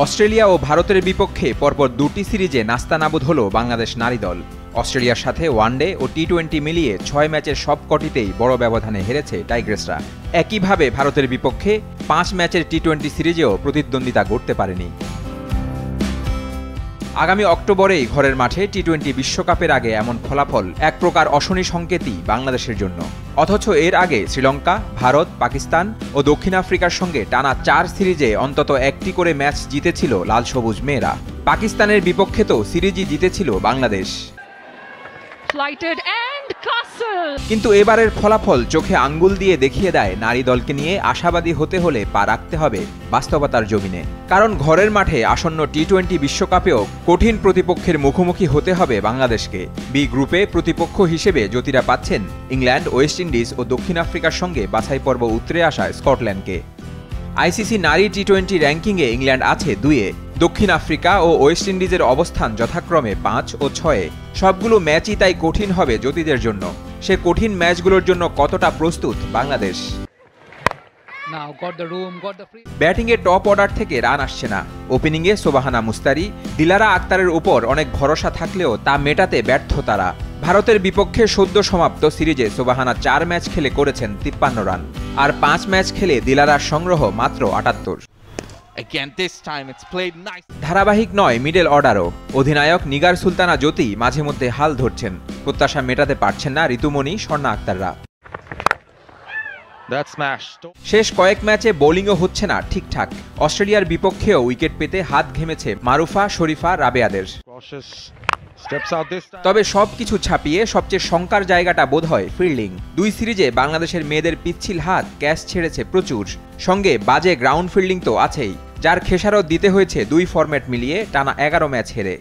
Australia ও ভারতের বিপক্ষে পরপর দুটি সিরিজে নাস্তানাবুদ হল বাংলাদেশ নারী দল। অস্ট্রেলিয়ার সাথে ওয়ানডে ও টি-20 মিলিয়ে ৬ ম্যাচের সবকটিতেই বড় ব্যবধানে হেরেছে টাইগ্রেসরা। একইভাবে ভারতের বিপক্ষে ৫ ম্যাচের টি-20 সিরিজেও প্রতিদ্বন্দ্বিতা গড়তে পারেনি। আগামী অক্টোবরেই ঘরের মাঠে টি-20 বিশ্বকাপের আগে এমন ফলাফল এক প্রকার অশনি সংকেতই বাংলাদেশের জন্য। অথচ এর আগে শ্রীলঙ্কা, ভারত, পাকিস্তান ও দক্ষিণ আফ্রিকার সঙ্গে টানা ৪ সিরিজে অন্তত একটি করে ম্যাচ জিতেছিল লাল সবুজ মেয়েরা। পাকিস্তানের বিপক্ষে তো সিরিজই জিতেছিল বাংলাদেশ। কিন্তু এবারের ফলাফল চোখে আঙ্গুল দিয়ে দেখিয়ে দেয় নারী দলকে নিয়ে আশাবাদী হতে হলে পা রাখতে হবে বাস্তবতার জমিনে। কারণ ঘরের মাঠে আসন্ন টি-20 বিশ্বকাপেও কঠিন প্রতিপক্ষের মুখোমুখি হতে হবে বাংলাদেশকে। বি গ্রুপে প্রতিপক্ষ হিসেবে জ্যোতিরা পাচ্ছেন ইংল্যান্ড, ওয়েস্ট ইন্ডিজ ও দক্ষিণ আফ্রিকার সঙ্গে বাছাই পর্ব উতরে আসা স্কটল্যান্ডকে। আইসিসি নারী টি-20 র্যাঙ্কিংয়ে ইংল্যান্ড আছে 2-এ, দক্ষিণ আফ্রিকা ও ওয়েস্ট ইন্ডিজের অবস্থান যথাক্রমে 5 ও 6-এ। সবগুলো ম্যাচই তাই কঠিন হবে জ্যোতিদের জন্য। সে কঠিন ম্যাচগুলোর জন্য কতটা প্রস্তুত বাংলাদেশ? ব্যাটিংয়ে টপ অর্ডার থেকে রান আসছে না। ওপেনিংয়ে সোবাহানা মুস্তারি, দিলারা আক্তারের উপর অনেক ভরসা থাকলেও তা মেটাতে ব্যর্থ তারা। ভারতের বিপক্ষে সদ্য সমাপ্ত সিরিজে সোবাহানা 4 ম্যাচ খেলে করেছেন 53 রান, আর 5 ম্যাচ খেলে দিলারার সংগ্রহ মাত্র 78। ধারাবাহিক নয় মিডল অর্ডারও। অধিনায়ক নিগার সুলতানা জ্যোতি মাঝে মধ্যে হাল ধরছেন, প্রত্যাশা মেটাতে পারছেন না ঋতুমণি, স্বর্ণা আক্তাররা। শেষ কয়েক ম্যাচে বোলিংও হচ্ছে না ঠিকঠাক। অস্ট্রেলিয়ার বিপক্ষেও উইকেট পেতে হাত ঘেমেছে মারুফা, শরীফা, রাবেয়াদের। তবে সবকিছু ছাপিয়ে সবচেয়ে শঙ্কার জায়গাটা বোধহয় ফিল্ডিং। 2 সিরিজে বাংলাদেশের মেয়েদের পিচ্ছিল হাত ক্যাচ ছেড়েছে প্রচুর, সঙ্গে বাজে গ্রাউন্ড ফিল্ডিং তো আছেই, যার খেসারত দিতে হয়েছে 2 ফরম্যাট মিলিয়ে টানা 11 ম্যাচ হেরে।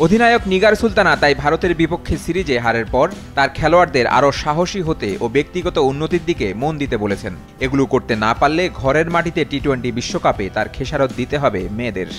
অধিনায়ক নিগার সুলতানা তাই ভারতের বিপক্ষে সিরিজে হারের পর তার খেলোয়াড়দের আরও সাহসী হতে ও ব্যক্তিগত উন্নতির দিকে মন দিতে বলেছেন। এগুলো করতে না পারলে ঘরের মাটিতে টি-20 বিশ্বকাপে তার খেসারত দিতে হবে মেয়েদের।